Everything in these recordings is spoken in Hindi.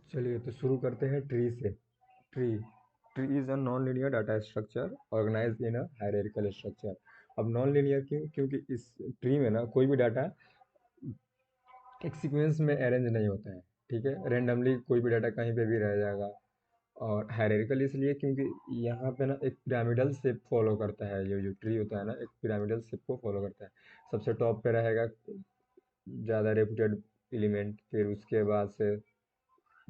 चलिए तो शुरू करते हैं ट्री से। Tree tree is a non linear data structure organized in a hierarchical structure. अब नॉन लीनियर क्यों? क्योंकि इस ट्री में ना कोई भी डाटा एक सीक्वेंस में अरेंज नहीं होता है। ठीक है, रेंडमली कोई भी डाटा कहीं पे भी रह जाएगा। और हायरार्किकल इसलिए क्योंकि यहाँ पे ना एक पिरामिडल शेप फॉलो करता है। ये जो ट्री होता है ना, एक पिरामिडल शेप को फॉलो करता है। सबसे टॉप पे रहेगा ज़्यादा रेपुटेड एलिमेंट, फिर उसके बाद से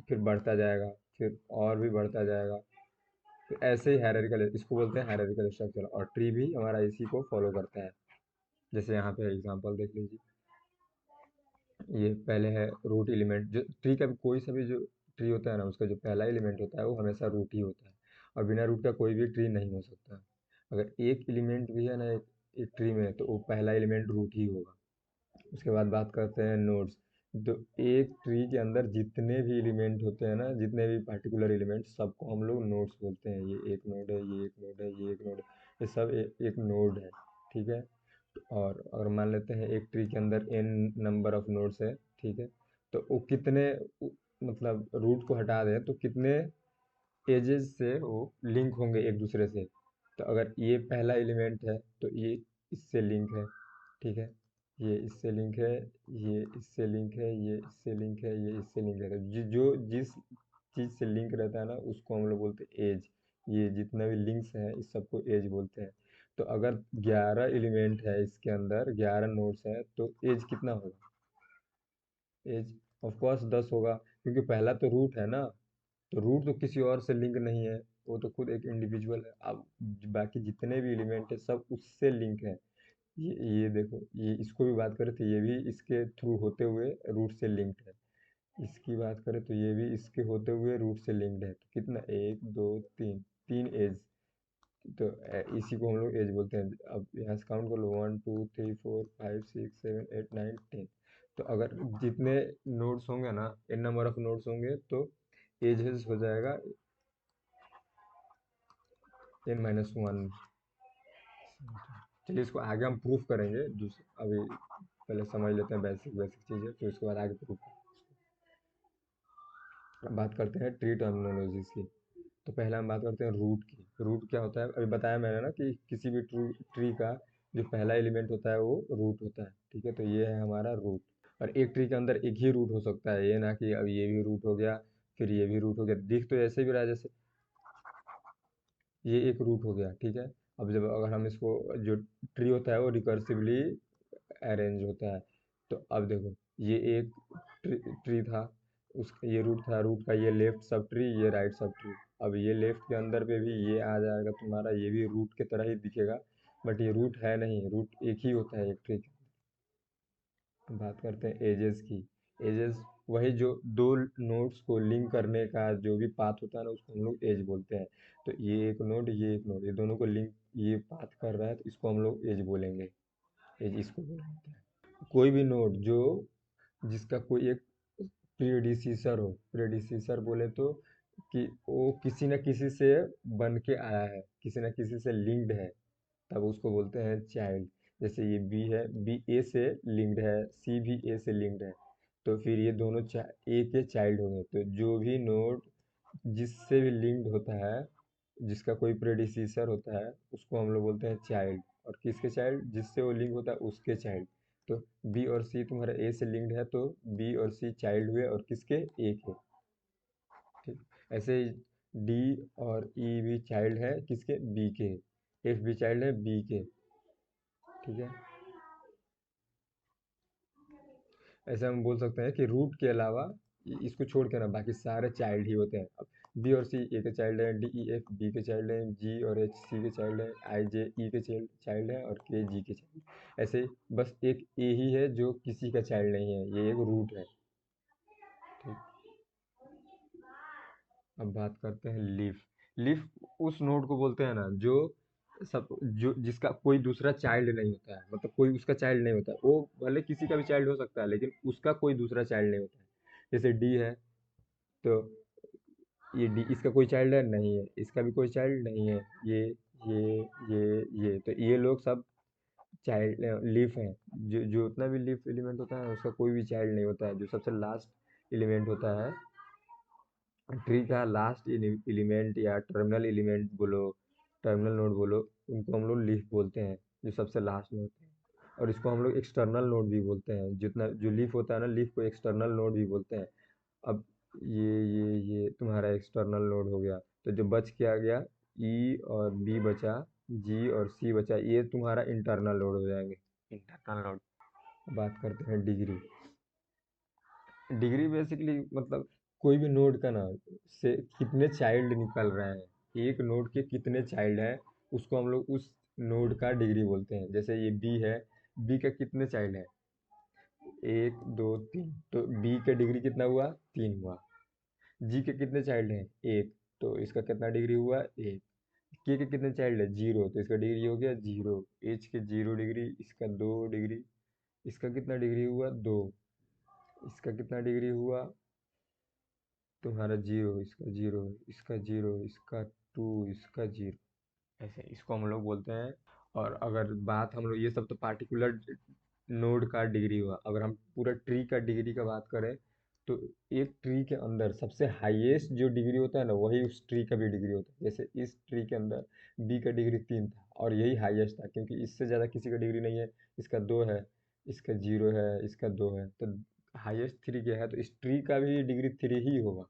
फिर बढ़ता जाएगा, फिर और भी बढ़ता जाएगा। तो ऐसे ही हायरार्किकल, इसको बोलते हैं हायरार्किकल स्ट्रक्चर, और ट्री भी हमारा इसी को फॉलो करता है। जैसे यहाँ पे एग्जांपल देख लीजिए। ये पहले है रूट एलिमेंट। जो ट्री का भी कोई सा भी जो ट्री होता है ना, उसका जो पहला एलिमेंट होता है वो हमेशा रूट ही होता है। और बिना रूट का कोई भी ट्री नहीं हो सकता। अगर एक एलिमेंट भी है ना एक ट्री में, तो वो पहला एलिमेंट रूट ही होगा। उसके बाद बात करते हैं नोड्स। तो एक ट्री के अंदर जितने भी एलिमेंट होते हैं ना, जितने भी पार्टिकुलर एलिमेंट, सबको हम लोग नोड्स बोलते हैं। ये एक नोड है, ये एक नोड है, ये एक नोड है। ये सब एक नोड है। ठीक है। और अगर मान लेते हैं एक ट्री के अंदर n नंबर ऑफ नोड्स है। ठीक है। तो वो कितने मतलब रूट को हटा दें तो कितने एजेस से वो लिंक होंगे एक दूसरे से। तो अगर ये पहला एलिमेंट है तो ये इससे लिंक है। ठीक है। ये इससे लिंक है, ये इससे लिंक है, ये इससे लिंक है, ये इससे लिंक है। तो जो जिस चीज़ से लिंक रहता है ना, उसको हम लोग बोलते हैं एज। ये जितना भी लिंक्स हैं इस सबको एज बोलते हैं। तो अगर 11 एलिमेंट है, इसके अंदर 11 नोड्स हैं, तो एज कितना होगा? एज ऑफ कोर्स 10 होगा, क्योंकि पहला तो रूट है ना। तो रूट तो किसी और से लिंक नहीं है, वो तो खुद एक इंडिविजुअल है। अब बाकी जितने भी एलिमेंट है सब उससे लिंक है। ये देखो, ये इसको भी बात करें तो ये भी इसके थ्रू होते हुए रूट से लिंक्ड है। इसकी बात करें तो ये भी इसके होते हुए रूट से लिंक्ड है। तो कितना, एक दो तीन, तीन एज। तो इसी को हम लोग एज बोलते हैं। अब यहाँ से काउंट कर लो, 1 2 3 4 5 6 7 8 9 10। तो अगर जितने नोड्स होंगे ना, n नंबर ऑफ नोड्स होंगे, तो एजेस हो जाएगा n-1। चलिए इसको आगे हम प्रूफ करेंगे। अभी पहले समझ लेते हैं बेसिक बेसिक चीज़ें, फिर उसके बाद आगे प्रूफ। बात करते हैं ट्री टर्मिनोलॉजीज की। तो पहले हम बात करते हैं रूट की। रूट क्या होता है? अभी बताया मैंने ना कि किसी भी ट्री का जो पहला एलिमेंट होता है वो रूट होता है। ठीक है, तो ये है हमारा रूट। और एक ट्री के अंदर एक ही रूट हो सकता है, ये ना कि अब ये भी रूट हो गया, फिर ये भी रूट हो गया। दिख तो ऐसे भी रहा है जैसे ये एक रूट हो गया। ठीक है। अब जब अगर हम इसको, जो ट्री होता है वो रिकर्सिवली अरेंज होता है। तो अब देखो, ये एक ट्री था, उस ये रूट था, रूट का ये लेफ्ट सब ट्री, ये राइट सब ट्री। अब ये लेफ्ट के अंदर पे भी ये आ जाएगा तुम्हारा, ये भी रूट के तरह ही दिखेगा, बट ये रूट है नहीं। रूट एक ही होता है एक ट्री के। बात करते हैं एजेस की। एजेस वही जो दो नोड्स को लिंक करने का जो भी पाथ होता है ना, उसको हम लोग एज बोलते हैं। तो ये एक नोड, ये एक नोड, ये दोनों को लिंक, ये पाथ कर रहा है, तो इसको हम लोग एज बोलेंगे। एज इसको बोलते हैं। कोई भी नोड जो जिसका कोई एक प्रीडिसीसर हो, प्रीडिसीसर बोले तो कि वो किसी न किसी से बन के आया है, किसी न किसी से लिंक्ड है, तब उसको बोलते हैं चाइल्ड। जैसे ये बी है, बी ए से लिंक्ड है, सी भी ए से लिंक्ड है, तो फिर ये दोनों ए के चाइल्ड होंगे। तो जो भी नोड जिससे भी लिंक्ड होता है, जिसका कोई प्रेडिसीसर होता है, उसको हम लोग बोलते हैं चाइल्ड। और किसके चाइल्ड? जिससे वो लिंक होता है उसके चाइल्ड। तो बी और सी तुम्हारा ए से लिंक्ड है, तो बी और सी चाइल्ड हुए, और किसके? ए के। ठीक। ऐसे ही डी और ई भी चाइल्ड है किसके? बी के। एफ भी चाइल्ड है बी के। ठीक है। ऐसे हम बोल सकते हैं कि रूट के अलावा इसको छोड़ के ना बाकी सारे चाइल्ड ही होते हैं। अब बी और सी ए के चाइल्ड हैं, डी ई एफ बी के चाइल्ड हैं, जी और एच सी के चाइल्ड हैं, आई जे ई के चाइल्ड हैं, और के जी के चाइल्ड। ऐसे बस एक ए ही है जो किसी का चाइल्ड नहीं है, ये एक रूट है। ठीक। अब बात करते हैं लीफ। लीफ उस नोड को बोलते हैं ना जो सब जो जिसका कोई दूसरा चाइल्ड नहीं होता है, मतलब कोई उसका चाइल्ड नहीं होता है। वो भले किसी का भी चाइल्ड हो सकता है, लेकिन उसका कोई दूसरा चाइल्ड नहीं होता है। जैसे डी है, तो ये डी, इसका कोई चाइल्ड है नहीं है, इसका भी कोई चाइल्ड नहीं है। ये ये तो ये लोग सब चाइल्ड लीफ हैं। जो जो उतना भी लीफ एलिमेंट होता है उसका कोई भी चाइल्ड नहीं होता है। जो सबसे लास्ट एलिमेंट होता है ट्री का लास्ट एलिमेंट या टर्मिनल एलिमेंट बोलो, टर्मिनल नोड बोलो, उनको हम लोग लीफ बोलते हैं, जो सबसे लास्ट में होते हैं। और इसको हम लोग एक्सटर्नल नोड भी बोलते हैं, जितना जो लीफ होता है ना, लीफ को एक्सटर्नल नोड भी बोलते हैं। अब ये तुम्हारा एक्सटर्नल नोड हो गया, तो जो बच क्या गया, ई और बी बचा, जी और सी बचा, ये तुम्हारा इंटरनल नोड हो जाएंगे, इंटरनल नोड। बात करते हैं डिग्री। डिग्री बेसिकली मतलब कोई भी नोड का ना से कितने चाइल्ड निकल रहे हैं, एक नोड के कितने चाइल्ड हैं, उसको हम लोग उस नोड का डिग्री बोलते हैं। जैसे ये बी है, बी का कितने चाइल्ड है, एक दो तीन, तो बी का डिग्री कितना हुआ, तीन हुआ। जी के कितने चाइल्ड हैं, एक, तो इसका कितना डिग्री हुआ, एक। के कितने चाइल्ड है, जीरो, तो इसका डिग्री हो गया जीरो। एच के जीरो डिग्री, इसका दो डिग्री, इसका कितना डिग्री हुआ, दो। इसका कितना डिग्री हुआ तुम्हारा, जीरो, इसका जीरो, इसका जीरो, इसका टू, इसका जीरो, ऐसे इसको हम लोग बोलते हैं। और अगर बात हम लोग, ये सब तो पार्टिकुलर नोड का डिग्री हुआ, अगर हम पूरा ट्री का डिग्री का बात करें, तो एक ट्री के अंदर सबसे हाईएस्ट जो डिग्री होता है ना, वही उस ट्री का भी डिग्री होता है। जैसे इस ट्री के अंदर बी का डिग्री तीन था और यही हाईएस्ट था, क्योंकि इससे ज़्यादा किसी का डिग्री नहीं है। इसका दो है, इसका जीरो है, इसका दो है, तो हाईएस्ट थ्री क्या है, तो इस ट्री का भी डिग्री थ्री ही होगा।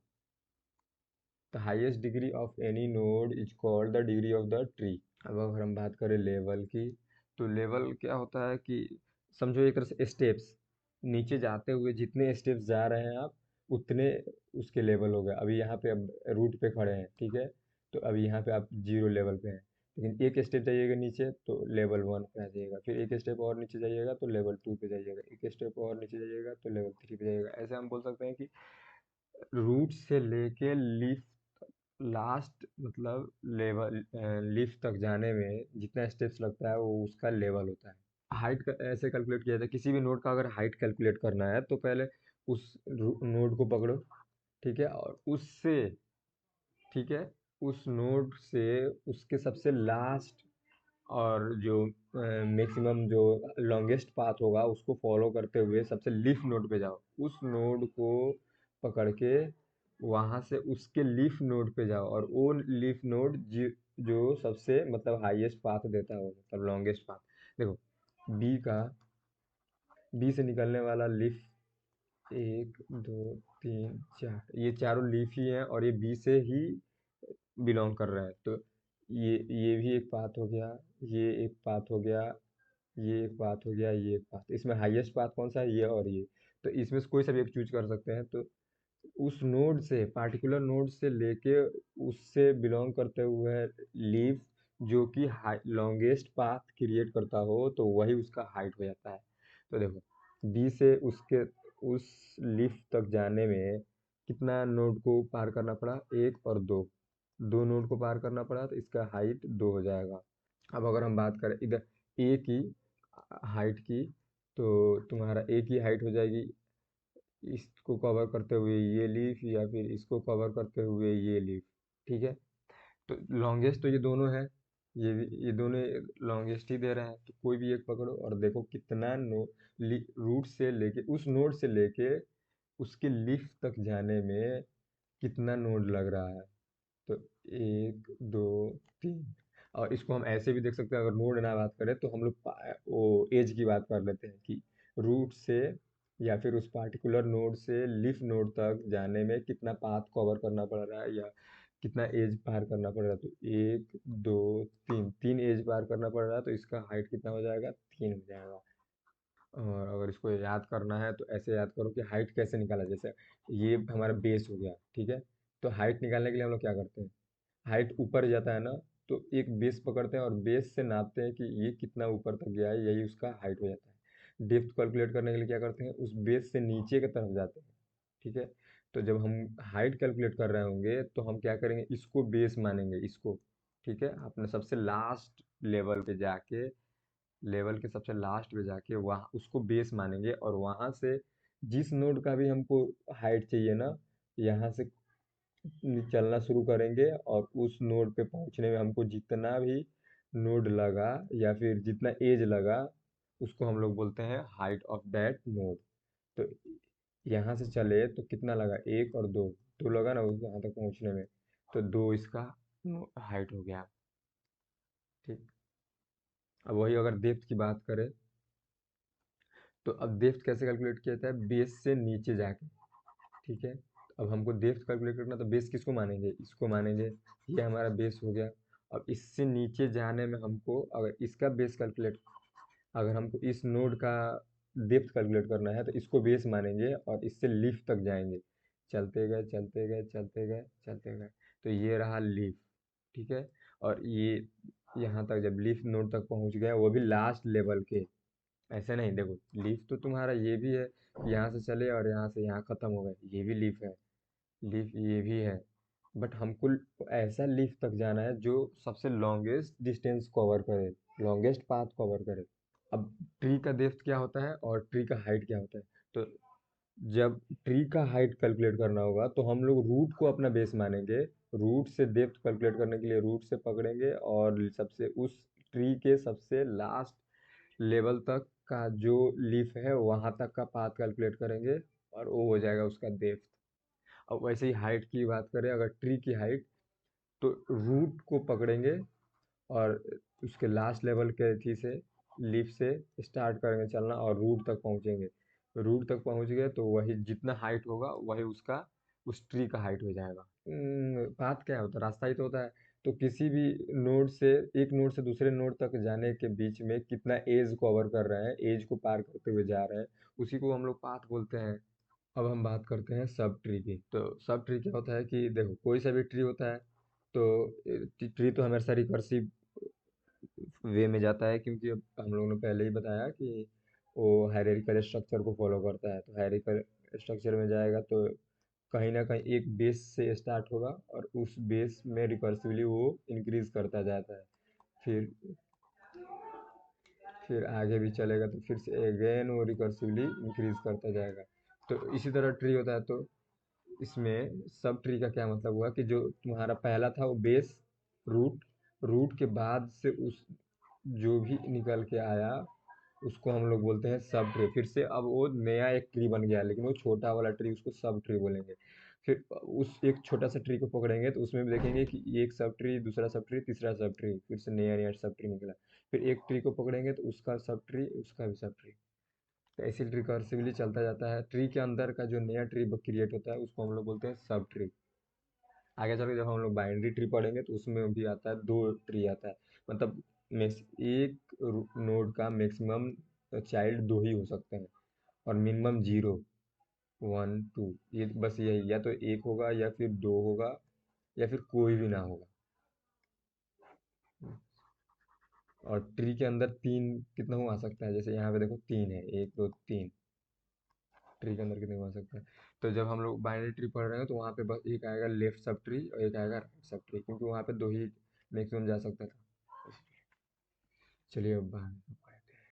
The highest degree of any node is called the degree of the tree. अब अगर हम बात करें लेवल की, तो लेवल क्या होता है कि समझो एक तरह से स्टेप्स, नीचे जाते हुए जितने स्टेप्स जा रहे हैं आप, उतने उसके लेवल हो गए। अभी यहाँ पे अब रूट पे खड़े हैं, ठीक है, तो अभी यहाँ पे आप जीरो लेवल पे हैं, लेकिन एक स्टेप जाइएगा नीचे तो लेवल वन पे आ जाइएगा, फिर एक स्टेप और नीचे जाइएगा तो लेवल टू पे जाइएगा, एक स्टेप और नीचे जाइएगा तो लेवल थ्री पे जाइएगा। ऐसे हम बोल सकते हैं कि रूट से लेके लीफ लास्ट मतलब लेवल, लीफ तक जाने में जितना स्टेप्स लगता है वो उसका लेवल होता है। हाइट का ऐसे कैलकुलेट किया जाता है, किसी भी नोड का अगर हाइट कैलकुलेट करना है तो पहले उस नोड को पकड़ो, ठीक है, और उससे, ठीक है, उस नोड से उसके सबसे लास्ट और जो मैक्सिमम जो लॉन्गेस्ट पाथ होगा उसको फॉलो करते हुए सबसे लीफ नोड पे जाओ, उस नोड को पकड़ के वहां से उसके लीफ नोड पे जाओ, और वो लीफ नोड जो सबसे मतलब हाईएस्ट पाथ देता है, वो मतलब लॉन्गेस्ट पाथ। देखो, बी का, बी से निकलने वाला लीफ एक दो तीन चार, ये चारों लीफ ही हैं और ये बी से ही बिलोंग कर रहे हैं, तो ये भी एक पाथ हो गया, ये एक पाथ हो गया, ये एक पाथ हो गया, ये एक पाथ। इसमें हाईएस्ट पाथ कौन सा है, ये और ये, तो इसमें से कोई सा भी एक चूज कर सकते हैं। तो उस नोड से, पार्टिकुलर नोड से लेके उससे बिलोंग करते हुए लीफ जो कि लॉन्गेस्ट पाथ क्रिएट करता हो, तो वही उसका हाइट हो जाता है। तो देखो, बी से उसके उस लीफ तक जाने में कितना नोड को पार करना पड़ा, एक और दो, दो नोड को पार करना पड़ा, तो इसका हाइट दो हो जाएगा। अब अगर हम बात करें इधर ए की हाइट की, तो तुम्हारा ए की हाइट हो जाएगी इसको कवर करते हुए ये लीफ, या फिर इसको कवर करते हुए ये लीफ, ठीक है। तो लॉन्गेस्ट तो ये दोनों है, ये दोनों लॉन्गेस्ट ही दे रहे हैं, तो कोई भी एक पकड़ो और देखो कितना रूट से लेके उस नोड से लेके उसके लीफ तक जाने में कितना नोड लग रहा है। तो एक दो तीन, और इसको हम ऐसे भी देख सकते हैं, अगर नोड ना बात करें तो हम लोग वो एज की बात कर लेते हैं कि रूट से या फिर उस पार्टिकुलर नोड से लीफ नोड तक जाने में कितना पाथ कवर करना पड़ रहा है, या कितना एज पार करना पड़ रहा है। तो एक दो तीन, तीन एज पार करना पड़ रहा है, तो इसका हाइट कितना हो जाएगा, तीन हो जाएगा। और अगर इसको याद करना है तो ऐसे याद करो कि हाइट कैसे निकाला, जैसे ये हमारा बेस हो गया, ठीक है, तो हाइट निकालने के लिए हम लोग क्या करते हैं, हाइट ऊपर जाता है ना, तो एक बेस पकड़ते हैं और बेस से नापते हैं कि ये कितना ऊपर तक गया है, यही उसका हाइट हो जाता है। डेप्थ कैलकुलेट करने के लिए क्या करते हैं, उस बेस से नीचे की तरफ जाते हैं, ठीक है। तो जब हम हाइट कैलकुलेट कर रहे होंगे तो हम क्या करेंगे, इसको बेस मानेंगे, इसको, ठीक है, अपने सबसे लास्ट लेवल पे जाके, लेवल के सबसे लास्ट पे जाके वहाँ उसको बेस मानेंगे, और वहाँ से जिस नोड का भी हमको हाइट चाहिए ना, यहाँ से चलना शुरू करेंगे, और उस नोड पे पहुंचने में हमको जितना भी नोड लगा या फिर जितना एज लगा, उसको हम लोग बोलते हैं हाइट ऑफ दैट नोड। तो यहाँ से चले तो कितना लगा, एक और दो, 2 लगा ना उस वहाँ तक पहुँचने में, तो 2 इसका हाइट हो गया। ठीक। अब वही अगर डेप्थ की बात करें, तो अब डेप्थ कैसे कैलकुलेट किया जाता है, बेस से नीचे जाके। ठीक है। अब हमको डेप्थ कैलकुलेट करना, तो बेस किसको मानेंगे, इसको मानेंगे, ये हमारा बेस हो गया। अब इससे नीचे जाने में हमको अगर इसका बेस कैलकुलेट, अगर हमको इस नोड का डेप्थ कैलकुलेट करना है तो इसको बेस मानेंगे और इससे लीफ तक जाएंगे। चलते गए चलते गए चलते गए चलते गए, तो ये रहा लीफ। ठीक है। और ये यहाँ तक जब लीफ नोड तक पहुँच गया, वो भी लास्ट लेवल के। ऐसे नहीं, देखो लीफ तो तुम्हारा ये भी है कि यहाँ से चले और यहाँ से यहाँ खत्म हो गए, ये भी लीफ है, लीफ ये भी है। बट हमको ऐसा लीफ तक जाना है जो सबसे लॉन्गेस्ट डिस्टेंस कवर करे, लॉन्गेस्ट पाथ कवर करे। अब ट्री का डेप्थ क्या होता है और ट्री का हाइट क्या होता है, तो जब ट्री का हाइट कैलकुलेट करना होगा तो हम लोग रूट को अपना बेस मानेंगे। रूट से डेप्थ कैलकुलेट करने के लिए रूट से पकड़ेंगे और सबसे उस ट्री के सबसे लास्ट लेवल तक का जो लीफ है वहां तक का पाथ कैलकुलेट करेंगे और वो हो जाएगा उसका डेप्थ। अब वैसे ही हाइट की बात करें, अगर ट्री की हाइट, तो रूट को पकड़ेंगे और उसके लास्ट लेवल के थी से लीफ से स्टार्ट करेंगे चलना और रूट तक पहुंचेंगे। रूट तक पहुंच गए तो वही जितना हाइट होगा वही उसका उस ट्री का हाइट हो जाएगा। पाथ क्या होता है, रास्ता ही तो होता है। तो किसी भी नोड से, एक नोड से दूसरे नोड तक जाने के बीच में कितना एज कवर कर रहे हैं, एज को पार करते हुए जा रहे हैं, उसी को हम लोग पाथ बोलते हैं। अब हम बात करते हैं सब ट्री की। तो सब ट्री क्या होता है कि देखो कोई सा भी ट्री होता है, तो ट्री तो हमेशा रिकर्सिव वे में जाता है, क्योंकि अब हम लोगों ने पहले ही बताया कि वो हायरार्किकल स्ट्रक्चर को फॉलो करता है। तो हायरार्किकल स्ट्रक्चर में जाएगा तो कहीं ना कहीं एक बेस से स्टार्ट होगा और उस बेस में रिकर्सिवली वो इंक्रीज करता जाता है। फिर फिर आगे भी चलेगा तो फिर से अगेन वो रिकर्सिवली इंक्रीज करता जाएगा। तो इसी तरह ट्री होता है। तो इसमें सब ट्री का क्या मतलब हुआ कि जो तुम्हारा पहला था वो बेस, रूट, रूट के बाद से उस जो भी निकल के आया उसको हम लोग बोलते हैं सब ट्री। फिर से अब वो नया एक ट्री बन गया, लेकिन वो छोटा वाला ट्री उसको सब ट्री बोलेंगे। फिर उस एक छोटा सा ट्री को पकड़ेंगे तो उसमें भी देखेंगे कि एक सब ट्री, दूसरा सब ट्री, तीसरा सब ट्री, फिर से नया नया सब ट्री निकला। फिर एक ट्री को पकड़ेंगे तो उसका सब ट्री, उसका भी सब ट्री। तो ऐसे रिकर्सिवली चलता जाता है। ट्री के अंदर का जो नया ट्री क्रिएट होता है उसको हम लोग बोलते हैं सब ट्री। आगे चल के जब हम लोग बाइनरी ट्री पढ़ेंगे तो उसमें भी आता है, दो ट्री आता है। मतलब एक नोड का मैक्सिमम चाइल्ड दो ही हो सकते हैं और मिनिमम जीरो, वन टू, ये बस यही, या तो एक होगा या फिर दो होगा या फिर कोई भी ना होगा। और ट्री के अंदर तीन कितना हुआ आ सकता है, जैसे यहाँ पे देखो तीन है, एक दो तीन, ट्री के अंदर कितने हो सकता है। तो जब हम लोग बाइनरी ट्री पढ़ रहे हैं तो वहाँ पे बस एक आएगा लेफ्ट सब ट्री और एक आएगा राइट सब ट्री, क्योंकि वहाँ पे दो ही मैक्सिमम जा सकता था। चलिए अब बाहर